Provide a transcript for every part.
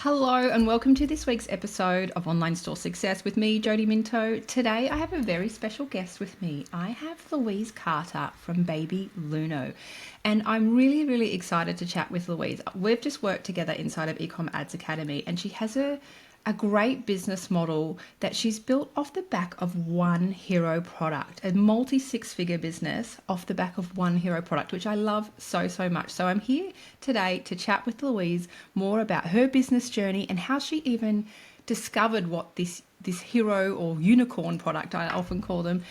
Hello and welcome to this week's episode of Online Store Success with me, Jodie Minto. Today I have a very special guest with me. I have Louise Carter from Baby Luno, and I'm really excited to chat with Louise. We've just worked together inside of Ecom Ads Academy, and she has a great business model that she's built off the back of one hero product, a multi six-figure business off the back of one hero product, which I love so much. So I'm here today to chat with Louise more about her business journey and how she even discovered what this hero or unicorn product, I often call them,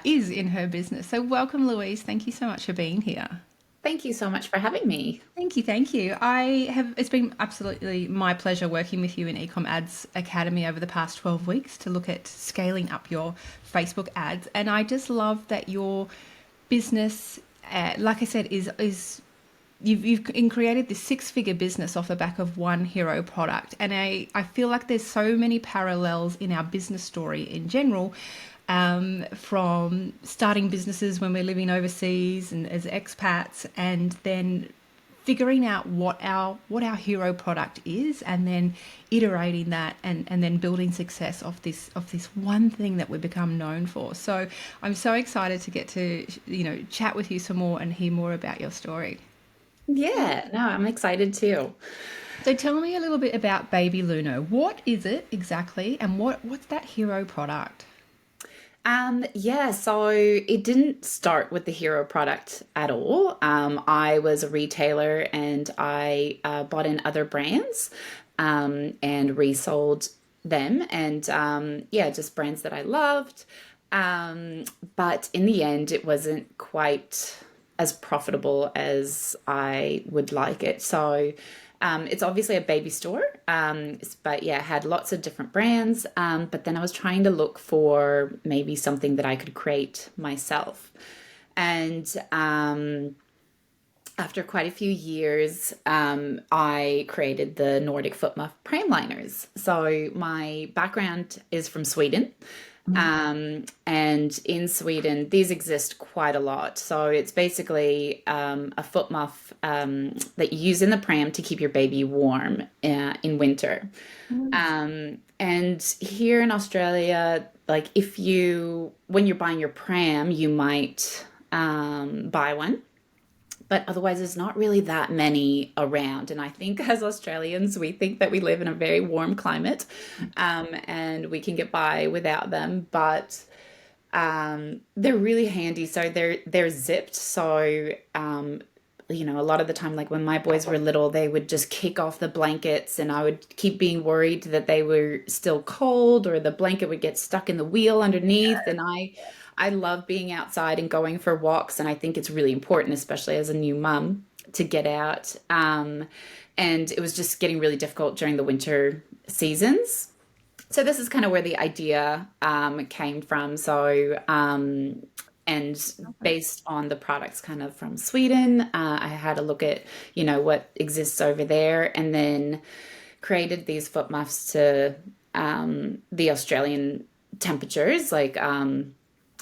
is in her business. So welcome, Louise. Thank you so much for being here. Thank you so much for having me. Thank you. It's been absolutely my pleasure working with you in Ecom Ads Academy over the past 12 weeks to look at scaling up your Facebook ads. And I just love that your business, like I said, is you've created this six-figure business off the back of one hero product. And I feel like there's so many parallels in our business story in general, from starting businesses when we're living overseas and as expats, and then figuring out what our hero product is, and then iterating that, and then building success off this one thing that we become known for. So I'm so excited to get to chat with you some more and hear more about your story. Yeah, no, I'm excited too. So tell me a little bit about Baby Luno. What is it exactly, and what's that hero product? Yeah, so it didn't start with the hero product at all. I was a retailer and I bought in other brands and resold them, and yeah, just brands that I loved. Um, but in the end, it wasn't quite as profitable as I would like it. So it's obviously a baby store, but yeah, had lots of different brands. But then I was trying to look for maybe something that I could create myself. And after quite a few years, I created the Nordic foot muff pram liners. So my background is from Sweden. And in Sweden, these exist quite a lot. So it's basically a foot muff that you use in the pram to keep your baby warm in winter. And here in Australia, like when you're buying your pram, you might buy one, but otherwise there's not really that many around. And I think as Australians, we think that we live in a very warm climate, and we can get by without them, but they're really handy. So they're zipped. So a lot of the time, like when my boys were little, they would just kick off the blankets, and I would keep being worried that they were still cold or the blanket would get stuck in the wheel underneath. And I love being outside and going for walks, and I think it's really important, especially as a new mum, to get out. And it was just getting really difficult during the winter seasons. So this is kind of where the idea came from. And based on the products kind of from Sweden, I had a look at, what exists over there, and then created these foot muffs to the Australian temperatures, like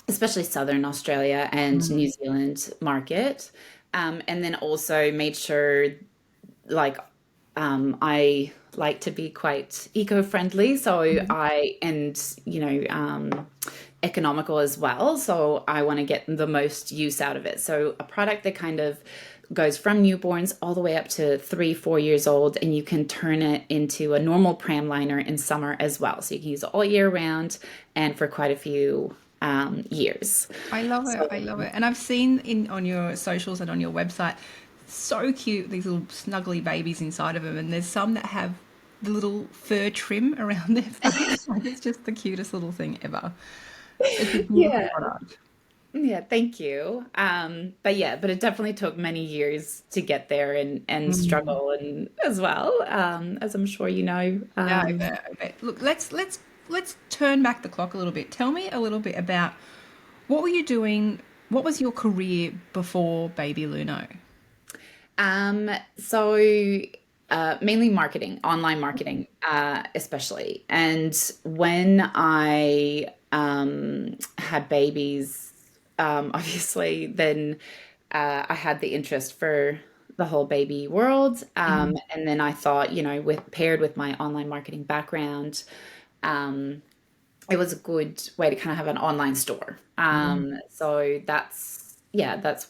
especially Southern Australia and New Zealand market. And then also made sure, like, I like to be quite eco-friendly, so economical as well. So I want to get the most use out of it. So a product that kind of goes from newborns all the way up to 3, 4 years old, and you can turn it into a normal pram liner in summer as well. So you can use it all year round and for quite a few years. I love it. I So love it. And I've seen on your socials and on your website, so cute, these little snuggly babies inside of them. And there's some that have the little fur trim around their face. Like, it's just the cutest little thing ever. It's a beautiful yeah, product. yeah, thank you. But it definitely took many years to get there, and struggle and as well, as I'm sure you know. Yeah, I bet. I bet. Look, let's turn back the clock a little bit. Tell me a little bit about what were you doing? What was your career before Baby Luno? So mainly marketing, online marketing, especially. And when I had babies, obviously, then I had the interest for the whole baby world. Mhm. And then I thought, with paired with my online marketing background, um, it was a good way to kind of have an online store. Mm. So that's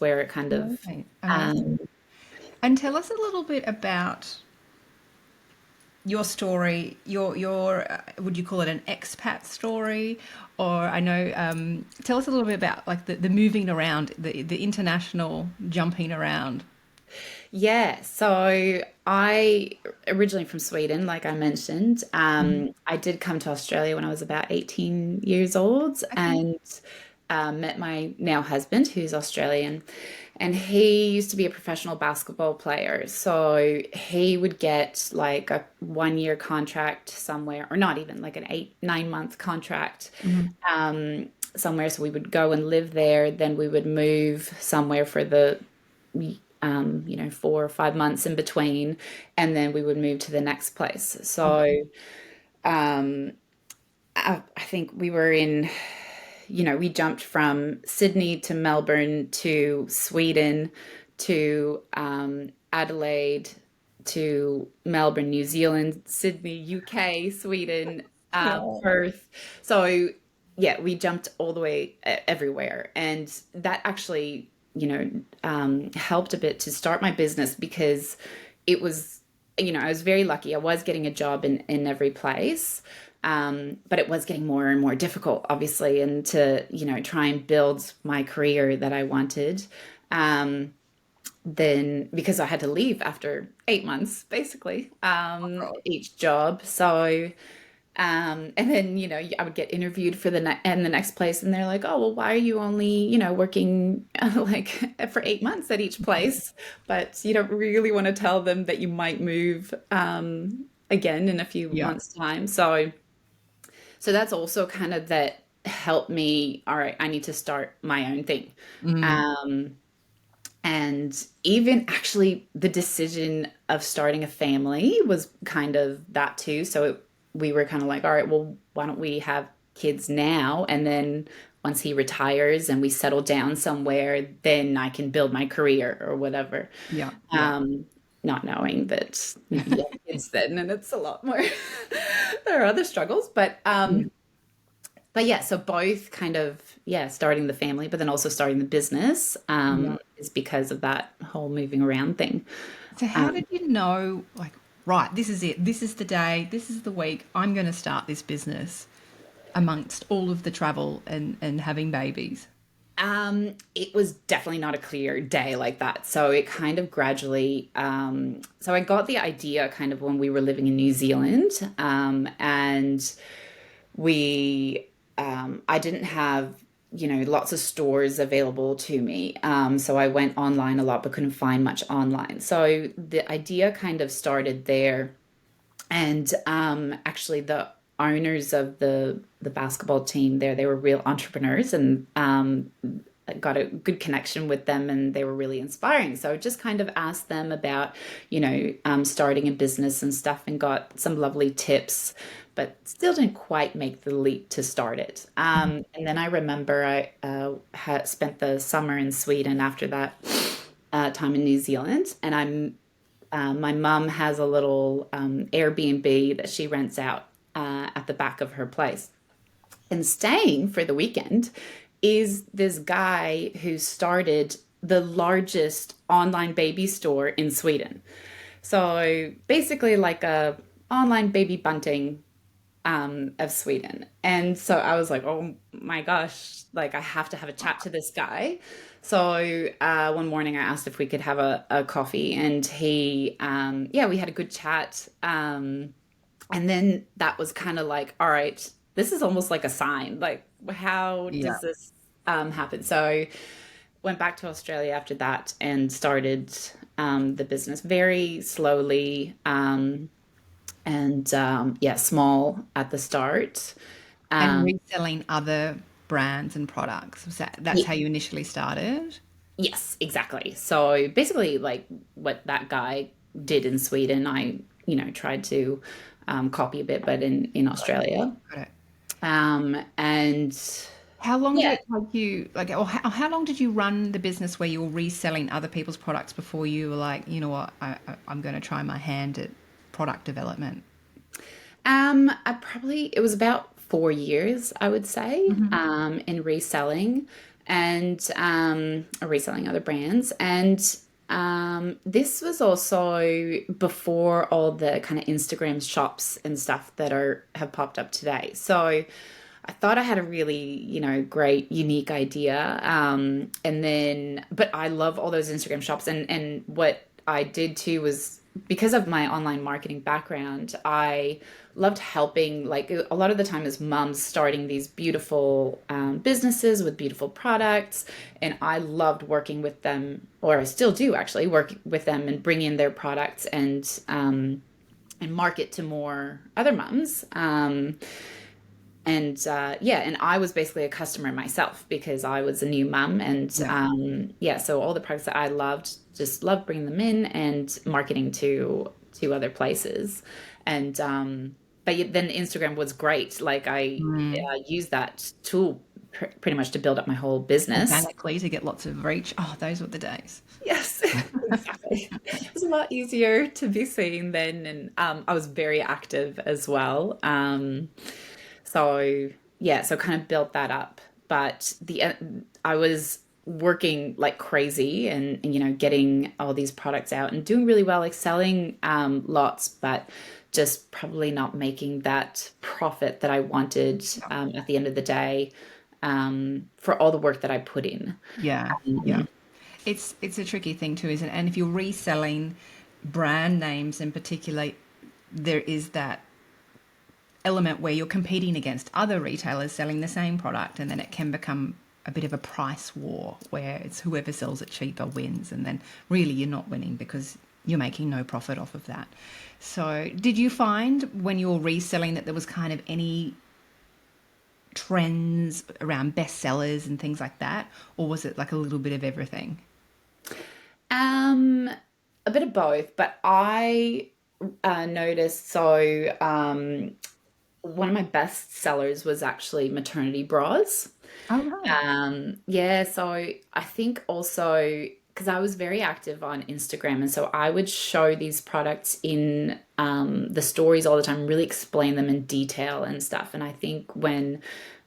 where it kind of, Amazing. um, Amazing. And tell us a little bit about your story, your would you call it an expat story, or I know. Tell us a little bit about like the moving around, the international jumping around. yeah. So I originally from Sweden, like I mentioned. Mhm. I did come to Australia when I was about 18 years old, Okay. and met my now husband, who's Australian, and he used to be a professional basketball player. So he would get like a 1 year contract somewhere, or not even like an 9 month contract Mhm. somewhere. So we would go and live there. Then we would move somewhere for the 4 or 5 months in between, and then we would move to the next place. Okay. So I think we jumped from Sydney to Melbourne to Sweden to Adelaide to Melbourne, New Zealand, Sydney, UK, Sweden, Wow. Perth. So, yeah, we jumped all the way everywhere. And that actually, helped a bit to start my business because it was, I was very lucky. I was getting a job in every place. But it was getting more and more difficult, obviously, and to, try and build my career that I wanted. Um, then because I had to leave after 8 months, basically, each job. So, and then, I would get interviewed for the next place, and they're like, "Oh, well, why are you only, working like for 8 months at each place?" But you don't really want to tell them that you might move again in a few Yeah. months' time. So that's also kind of that helped me. All right, I need to start my own thing. Mm. Um, and even actually, the decision of starting a family was kind of that too. So we were kind of like, all right, well, why don't we have kids now? And then once he retires and we settle down somewhere, then I can build my career or whatever. Yeah. Yeah. Um, Not knowing that you have kids then, and it's a lot more. There are other struggles, but yeah, so both kind of, yeah, starting the family, but then also starting the business Yeah. is because of that whole moving around thing. So how did you know, like, right, this is it. This is the day. This is the week. I'm going to start this business amongst all of the travel and having babies. It was definitely not a clear day like that. So it kind of gradually, so I got the idea kind of when we were living in New Zealand, and we I didn't have lots of stores available to me, so I went online a lot but couldn't find much online. So the idea kind of started there, and actually the owners of the basketball team there, they were real entrepreneurs, and I got a good connection with them, and they were really inspiring. So I just kind of asked them about, starting a business and stuff, and got some lovely tips, but still didn't quite make the leap to start it. And then I remember I had spent the summer in Sweden after that time in New Zealand, and my mum has a little Airbnb that she rents out at the back of her place. And staying for the weekend is this guy who started the largest online baby store in Sweden. So basically like a online baby bunting of Sweden. And so I was like, oh my gosh, like I have to have a chat to this guy. So one morning I asked if we could have a coffee, and yeah, we had a good chat. And then that was kind of like, all right, this is almost like a sign. Like, how Yeah. does this happen? So went back to Australia after that and started the business very slowly. And yeah, small at the start. And Um, reselling other brands and products. That's how ye- you initially started? yes, exactly. So basically, like what that guy did in Sweden, I tried to copy a bit, but in Got it. Australia. Got it. And How long did Yeah. it take you, like, or how long did you run the business where you were reselling other people's products before you were like, you know what, I'm going to try my hand at product development? It was about 4 years, I would say, Hmm. in reselling and reselling other brands. And this was also before all the kind of Instagram shops and stuff that are have popped up today. So I thought I had a really, great, unique idea. And then, but I love all those Instagram shops. And what I did too was because of my online marketing background, I loved helping, like a lot of the time, as mums starting these beautiful businesses with beautiful products. And I loved working with them, or I still do actually work with them and bring in their products and market to more other mums. And yeah, and I was basically a customer myself because I was a new mum, and Yeah. yeah, so all the products that I loved, just loved bringing them in and marketing to other places, and then Instagram was great. Like I Mm. used that tool pretty much to build up my whole business. Organically to get lots of reach. Oh, those were the days. Yes, exactly. It was a lot easier to be seen then, and I was very active as well. So yeah, so kind of built that up. But I was working like crazy and getting all these products out and doing really well, like selling lots, but just probably not making that profit that I wanted at the end of the day for all the work that I put in. Yeah, yeah. It's a tricky thing too, isn't it? And if you're reselling brand names in particular, there is that element where you're competing against other retailers selling the same product, and then it can become a bit of a price war where it's whoever sells it cheaper wins, and then really you're not winning because you're making no profit off of that. So, did you find when you were reselling that there was kind of any trends around bestsellers and things like that, or was it like a little bit of everything? Um, a bit of both, but I noticed one of my best sellers was actually maternity bras. Oh, right. Yeah, so I think also because I was very active on Instagram, and so I would show these products in the stories all the time, really explain them in detail and stuff. And I think when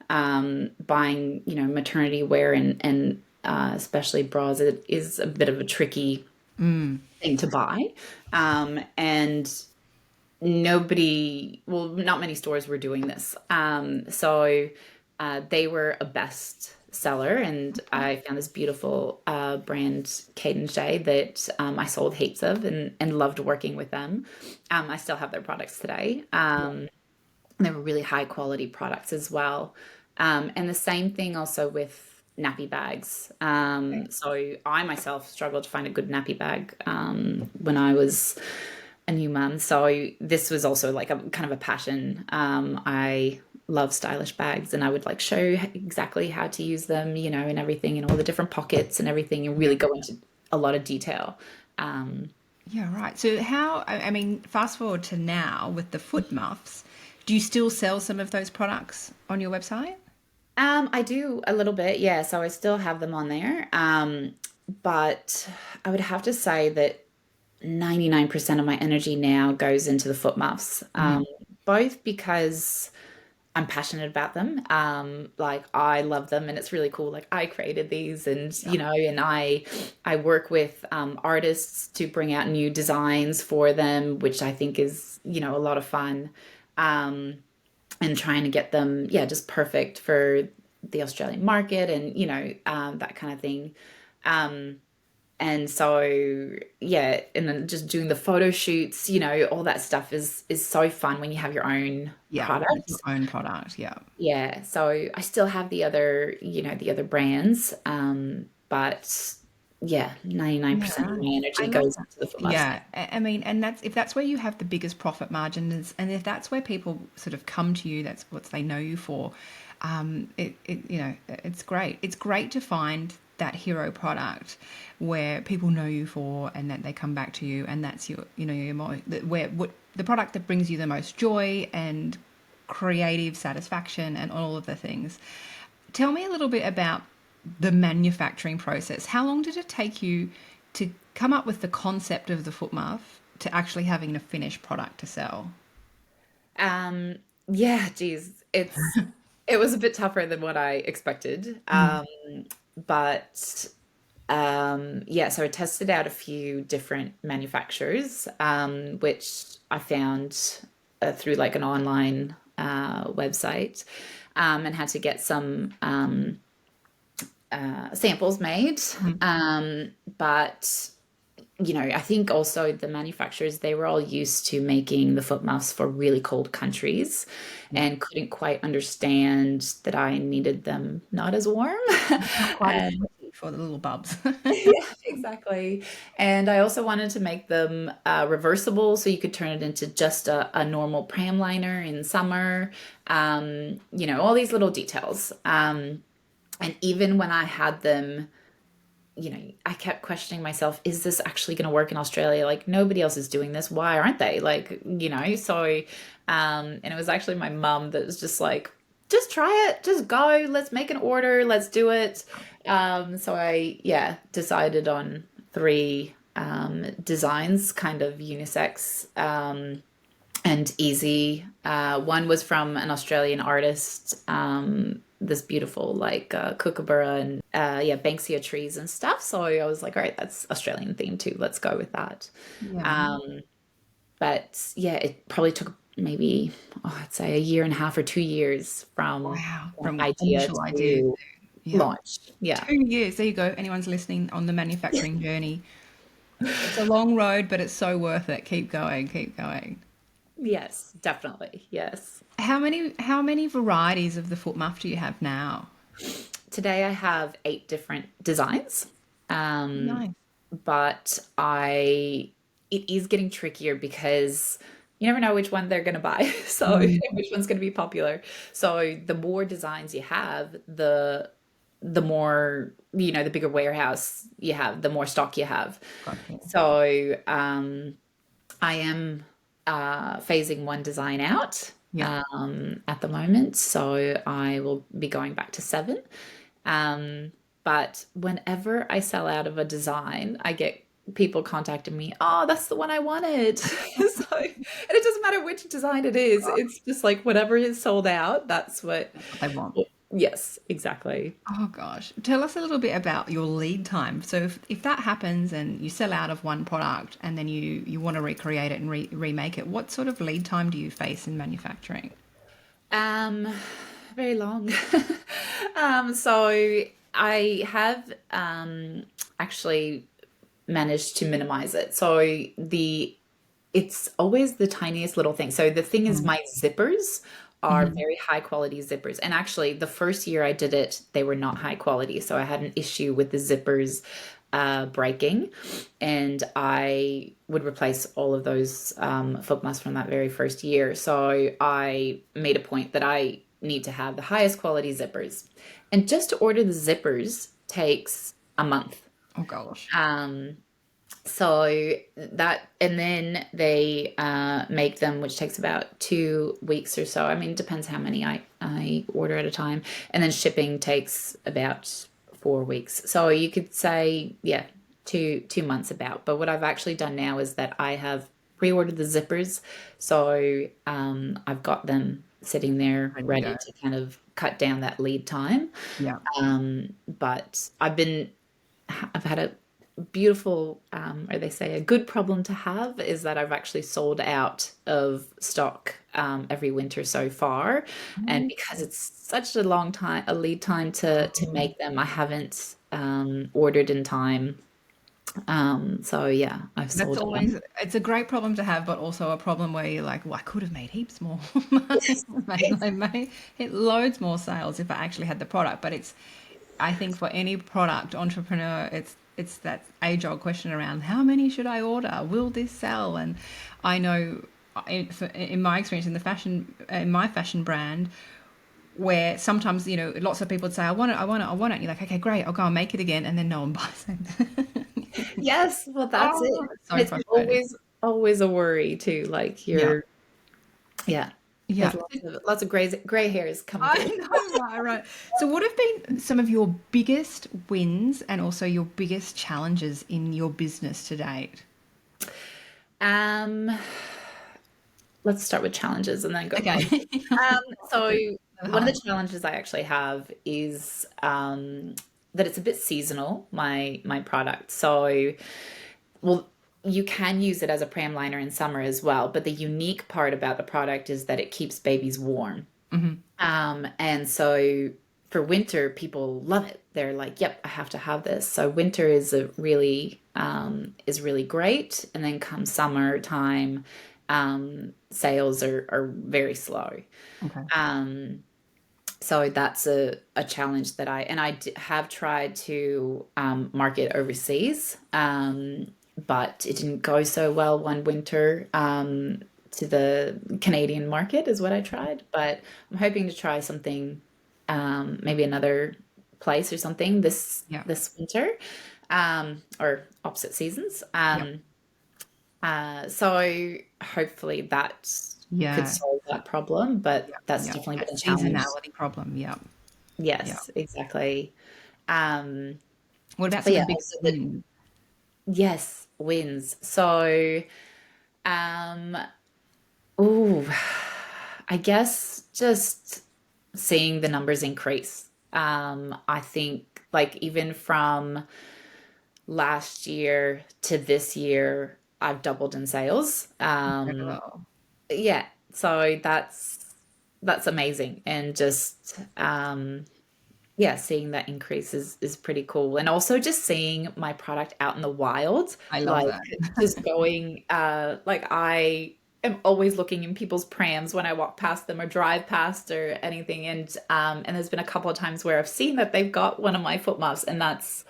buying, maternity wear and especially bras, it is a bit of a tricky thing to buy. And not many stores were doing this. So they were a best seller, and I found this beautiful brand, Kate and Shay, that I sold heaps of and loved working with them. I still have their products today. They were really high quality products as well. And the same thing also with nappy bags. So I myself struggled to find a good nappy bag when I was a new mum. So this was also like a kind of a passion. I love stylish bags, and I would like show exactly how to use them, and everything, and all the different pockets and everything, and really go into a lot of detail. Um, Yeah, right. So I mean, fast forward to now with the foot muffs, do you still sell some of those products on your website? I do a little bit, yeah. So I still have them on there. But I would have to say that 99% of my energy now goes into the foot muffs. Both because I'm passionate about them. Like I love them and it's really cool. Like I created these and Yeah. and I work with artists to bring out new designs for them, which I think is, a lot of fun. Um, and trying to get them, yeah, just perfect for the Australian market and, that kind of thing. Um, and so, yeah, and then just doing the photo shoots, all that stuff is so fun when you have your own Yeah, when it's your product. own product. Yeah. Yeah, so I still have the other brands, but yeah, Yeah, 99% of right. my I energy love goes that. into the foot muffs. Yeah, I mean, and that's if that's where you have the biggest profit margins, and if that's where people sort of come to you, that's what they know you for. It's great. It's great to find that hero product where people know you for, and that they come back to you, and that's the product that brings you the most joy and creative satisfaction and all of the things. Tell me a little bit about the manufacturing process. How long did it take you to come up with the concept of the foot muff to actually having a finished product to sell? Um, yeah, geez, it was a bit tougher than what I expected. Mm. But yeah, so I tested out a few different manufacturers, which I found through like an online website, and had to get some samples made. Mm. But I think also the manufacturers, they were all used to making the foot muffs for really cold countries Yeah. and couldn't quite understand that I needed them not as warm. Not quite as And sweaty for the little bubs. yeah, exactly. And I also wanted to make them reversible so you could turn it into just a normal pram liner in summer. All these little details. And even when I had them, I kept questioning myself, is this actually going to work in Australia? Like nobody else is doing this. Why aren't they? Like, so, and it was actually my mum that was just like, just try it, just go, let's make an order, let's do it. So I, yeah, decided on three designs, kind of unisex, and easy. One was from an Australian artist, this beautiful like kookaburra and yeah, Banksia trees and stuff. So I was like, all right, that's Australian themed too. Let's go with that. Yeah. Um, but yeah, it probably took maybe I'd say a year and a half or 2 years from Wow. that From idea initial idea. to Yeah. launch. Yeah. 2 years. There you go. Anyone's listening on the manufacturing journey. It's a long road, but it's so worth it. Keep going, keep going. Yes, definitely. Yes. How many varieties of the foot muff do you have now? Today I have 8 different designs. Um, Nice. but it is getting trickier because you never know which one they're going to buy. So Mm. which one's going to be popular. So the more designs you have, the more, the bigger warehouse you have, the more stock you have. Gotcha. So I am phasing one design out Yeah. at the moment. So I will be going back to 7. Um, but whenever I sell out of a design, I get people contacting me, oh, that's the one I wanted. And it doesn't matter which design it is. It's just like whatever is sold out, that's what. That's what they want. Yes, exactly. Oh gosh. Tell us a little bit about your lead time. So if that happens and you sell out of one product and then you want to recreate it and remake it, what sort of lead time do you face in manufacturing? Um, Very long. So I have actually managed to minimize it. So it's always the tiniest little thing. So the thing is, Mm. my zippers are Mhm. very high quality zippers. And actually, the first year I did it, they were not high quality. So I had an issue with the zippers breaking, and I would replace all of those foot masks from that very first year. So I made a point that I need to have the highest quality zippers. And just to order the zippers takes a month. Oh gosh. Um, so that, and then they make them, which takes about 2 weeks or so. I mean, it depends how many I order at a time. And then shipping takes about 4 weeks. So you could say, yeah, 2 months about. But what I've actually done now is that I have pre-ordered the zippers. So I've got them sitting there Ready to ready go. to kind of cut down that lead time. Yeah. But I've had a beautiful, or they say a good problem to have, is that I've actually sold out of stock every winter so far. And because it's such a long time, a lead time to make them, I haven't ordered in time. So yeah, I've That's sold out. always, it's a great problem to have, but also a problem where you're like, well, I could have made heaps more. Yes. I made hit loads more sales if I actually had the product. But I think for any product entrepreneur, it's that age-old question around how many should I order? Will this sell? And I know in my experience in my fashion brand, where sometimes lots of people would say I want it, I want it, I want it. And you're like, okay, great, I'll go and make it again, and then no one buys it. Yes, well, that's it. Oh, it's And so it's frustrating. always a worry too. Like Yeah. yeah. Yeah. There's lots of gray hairs coming I through. know, right, right. So, what have been some of your biggest wins and also your biggest challenges in your business to date? Um, let's start with challenges and then go Okay. positive. Um, so Positive. one of Hard. the challenges I actually have is that it's a bit seasonal, my product. So, well, you can use it as a pram liner in summer as well, but the unique part about the product is that it keeps babies warm. Hmm. And so for winter, people love it. They're like, "Yep, I have to have this." So winter is really great, and then come summertime, sales are very slow. Okay. Um, so that's a challenge that have tried to market overseas, but it didn't go so well one winter. To the Canadian market is what I tried, but I'm hoping to try something, maybe another place or something Yeah. this winter, or opposite seasons. Yep. So hopefully that could Yeah. solve that problem, but Yep. that's Yep. definitely That been a challenge. seasonality problem. Yep. Yep. Yes, exactly. Um, What about but some of yeah, the also biggest wins? yes, wins. So, um, ooh, I guess just seeing the numbers increase. I think like even from last year to this year, I've doubled in sales. Incredible. Yeah, so that's amazing, and just yeah, seeing that increase is pretty cool. And also just seeing my product out in the wild, I love like that. just going, like I am always looking in people's prams when I walk past them or drive past or anything. And there's been a couple of times where I've seen that they've got one of my foot muffs, and that's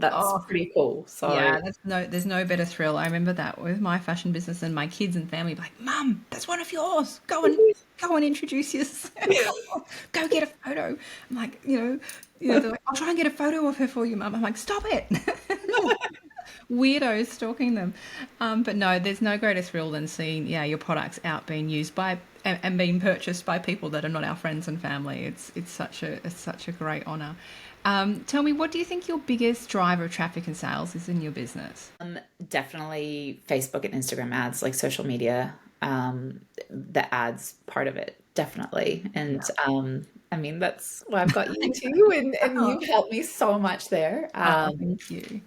Oh, pretty cool. So yeah, there's no better thrill. I remember that with my fashion business and my kids and family be like, "Mum, that's one of yours. Go and introduce yourself. Go get a photo." I'm like, they're like, "I'll try and get a photo of her for you, Mum." I'm like, "Stop it." Weirdos stalking them. But no, there's no greater thrill than seeing, yeah, your products out being used by and being purchased by people that are not our friends and family. It's such a great honor. Tell me, what do you think your biggest driver of traffic and sales is in your business? definitely Facebook and Instagram ads, like social media, the ads part of it, definitely. And Yeah. I mean, that's why I've got you too, and Oh, you've helped me so much there. thank you.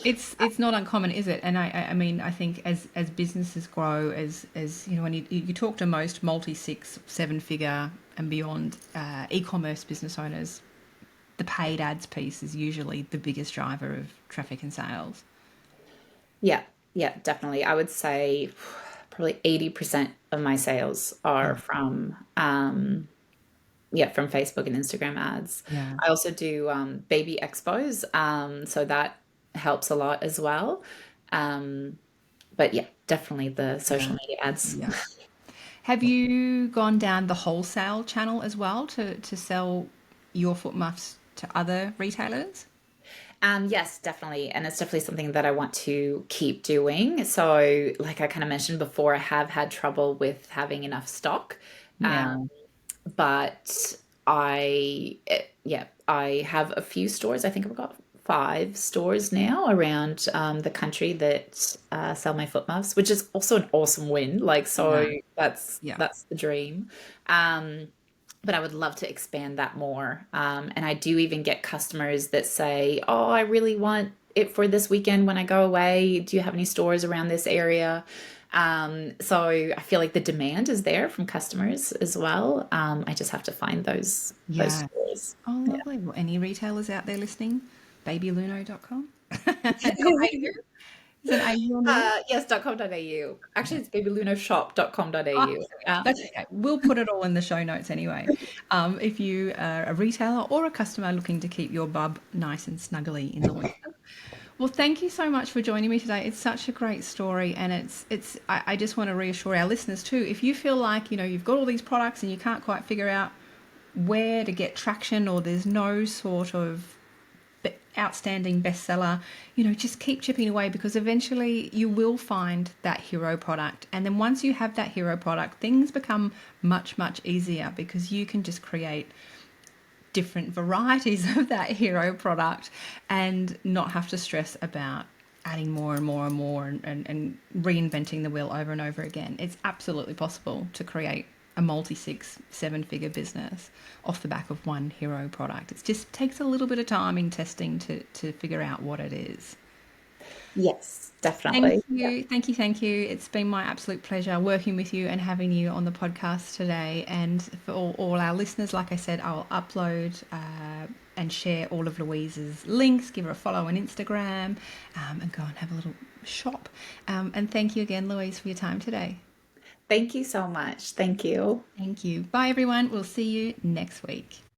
It's not uncommon, is it? And I mean, I think as businesses grow, as when you talk to most multi six, seven figure and beyond e-commerce business owners, the paid ads piece is usually the biggest driver of traffic and sales. Yeah, yeah, definitely. I would say probably 80% of my sales are Yeah, from yeah, from Facebook and Instagram ads. yeah, I also do baby expos, so that helps a lot as well. Um, but yeah, definitely the social yeah, media ads. yeah. Have you gone down the wholesale channel as well to sell your foot muffs to other retailers? Yes, definitely. And it's definitely something that I want to keep doing. So, like I kind of mentioned before, I have had trouble with having enough stock. Yeah, Um, but yeah, I have a few stores. I think I've got 5 stores now around the country that sell my foot muffs, which is also an awesome win. Like, so yeah, yeah. that's the dream. Um, but I would love to expand that more. And I do even get customers that say, "Oh, I really want it for this weekend when I go away. Do you have any stores around this area?" So I feel like the demand is there from customers as well. I just have to find those Yeah. stores. Oh, Yeah. lovely. Well, any retailers out there listening? Babyluno.com. .au? Is it an AU on the end? Yes, .com.au. Actually, Okay. it's Oh, babylunoshop.com.au. that's okay. We'll put it all in the show notes anyway. If you are a retailer or a customer looking to keep your bub nice and snuggly in the winter. Well, thank you so much for joining me today. It's such a great story, and I just want to reassure our listeners too. If you feel like you've got all these products and you can't quite figure out where to get traction, or there's no sort of outstanding bestseller, just keep chipping away, because eventually you will find that hero product. And then once you have that hero product, things become much, much easier, because you can just create different varieties of that hero product and not have to stress about adding more and more and more and reinventing the wheel over and over again. It's absolutely possible to create a multi 6-7 figure business off the back of one hero product. It just takes a little bit of time in testing to figure out what it is. Yes, Thank definitely. you. Thank you. Thank you. It's been my absolute pleasure working with you and having you on the podcast today. And for all our listeners, like I said, I'll upload and share all of Louise's links, give her a follow on Instagram, and go and have a little shop. And thank you again, Louise, for your time today. Thank you so much. Thank you. Thank you. Bye, everyone. We'll see you next week.